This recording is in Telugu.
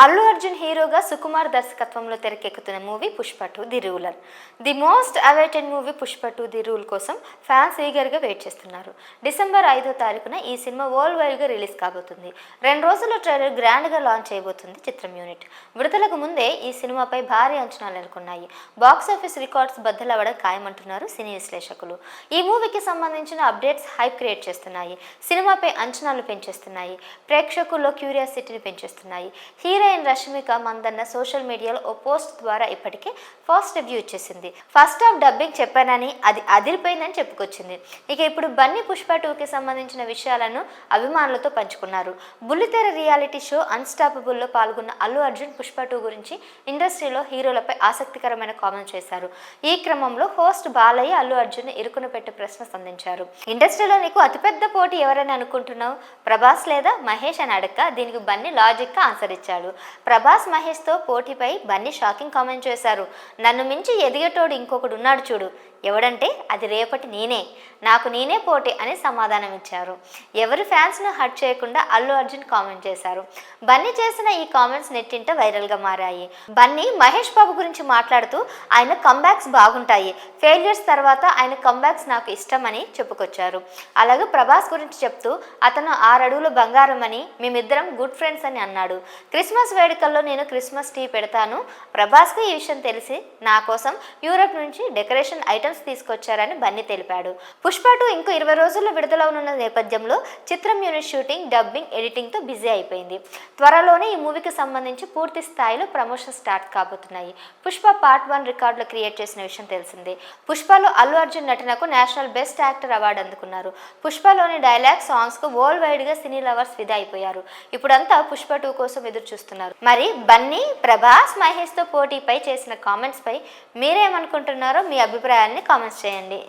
అల్లు అర్జున్ హీరోగా సుకుమార్ దర్శకత్వంలో తెరకెక్కుతున్న movie Pushpa 2 the ruler. The most awaited movie Pushpa 2 the rule కోసం ఫ్యాన్స్ ఈగర్గా వెయిట్ చేస్తున్నారు. డిసెంబర్ 5వ తారీఖున ఈ సినిమా వరల్డ్ వైడ్గా రిలీజ్ కాబోతుంది. 2 రోజుల ట్రైలర్ గ్రాండ్గా లాంచ్ చేయబోతుంది చిత్రం యూనిట్. విడుదలకు ముందే ఈ సినిమాపై భారీ అంచనాలు నెలకొన్నాయి. బాక్సాఫీస్ రికార్డ్స్ బద్దలవ్వడం ఖాయమంటున్నారు సినీ విశ్లేషకులు. ఈ మూవీకి సంబంధించిన అప్డేట్స్ హైప్ క్రియేట్ చేస్తున్నాయి. సినిమాపై అంచనాలు పెంచేస్తున్నాయి. ప్రేక్షకుల్లో క్యూరియాసిటీని పెంచేస్తున్నాయి. హీరోయిన్ రష్మిక మందన్న సోషల్ మీడియాలో ఓ పోస్ట్ ద్వారా ఇప్పటికే ఫస్ట్ రివ్యూ ఇచ్చేసింది. ఫస్ట్ హాఫ్ డబ్బింగ్ చెప్పానని అది అదిరిపోయిందని చెప్పుకొచ్చింది. ఇక ఇప్పుడు బన్నీ పుష్ప 2కి సంబంధించిన విషయాలను అభిమానులతో పంచుకున్నారు. బుల్లితెర రియాలిటీ షో అన్స్టాపబుల్లో పాల్గొన్న అల్లు అర్జున్ పుష్ప 2 గురించి ఇండస్ట్రీలో హీరోలపై ఆసక్తికరమైన కామెంట్స్ చేశారు. ఈ క్రమంలో హోస్ట్ బాలయ్య అల్లు అర్జున్ ఇరుకున పెట్టే ప్రశ్న సంధించారు. ఇండస్ట్రీలో నీకు అతిపెద్ద పోటీ ఎవరని అనుకుంటున్నావు, ప్రభాస్ లేదా మహేష్ అని అడక్క దీనికి బన్నీ లాజిక్గా ఆన్సర్ ఇచ్చాడు. ప్రభాస్ మహేష్తో పోటీపై బన్నీ షాకింగ్ కామెంట్ చేశారు. నన్ను మించి ఎదిగేటోడు ఇంకొకడు ఉన్నాడు చూడు, ఎవడంటే అది రేపటి నేనే, నాకు నేనే పోటీ అని సమాధానం ఇచ్చారు. ఎవరి ఫ్యాన్స్ను హర్ట్ చేయకుండా అల్లు అర్జున్ కామెంట్ చేశారు. బన్నీ చేసిన ఈ కామెంట్స్ నెట్టింట వైరల్గా మారాయి. బన్నీ మహేష్ బాబు గురించి మాట్లాడుతూ ఆయన కంబ్యాక్స్ బాగుంటాయి, ఫెయిల్యూర్స్ తర్వాత ఆయన కంబ్యాక్స్ నాకు ఇష్టమని చెప్పుకొచ్చారు. అలాగే ప్రభాస్ గురించి చెప్తూ అతను 6 అడుగుల బంగారం అని, మేమిద్దరం గుడ్ ఫ్రెండ్స్ అని అన్నాడు. క్రిస్మస్ వేడుకల్లో నేను క్రిస్మస్ ట్రీ పెడతాను, ప్రభాస్కు ఈ విషయం తెలిసి నా కోసం యూరప్ నుంచి డెకరేషన్ ఐటమ్స్ తీసుకొచ్చారని బన్నీ తెలిపాడు. పుష్ప 2 ఇంకో 20 రోజుల్లో విడుదలవునున్న నేపథ్యంలో చిత్రం యూనిట్ షూటింగ్, డబ్బింగ్, ఎడిటింగ్తో బిజీ అయిపోయింది. త్వరలోనే ఈ మూవీకి సంబంధించి పూర్తి స్థాయిలో ప్రమోషన్ స్టార్ట్ కాబోతున్నాయి. పుష్ప పార్ట్ 1 రికార్డులు క్రియేట్ చేసిన విషయం తెలిసిందే. పుష్పలో అల్లు అర్జున్ నటనకు నేషనల్ బెస్ట్ యాక్టర్ అవార్డు అందుకున్నారు. పుష్పలోని డైలాగ్ సాంగ్స్కు వరల్డ్ వైడ్గా సినీ లవర్స్ ఫిదా అయిపోయారు. ఇప్పుడంతా పుష్ప 2 కోసం ఎదురు చూస్తున్నారు. మరి బన్నీ ప్రభాస్ మహేష్తో పోటీపై చేసిన కామెంట్స్ పై మీరేమనుకుంటున్నారో మీ అభిప్రాయాన్ని కామెంట్స్ చేయండి.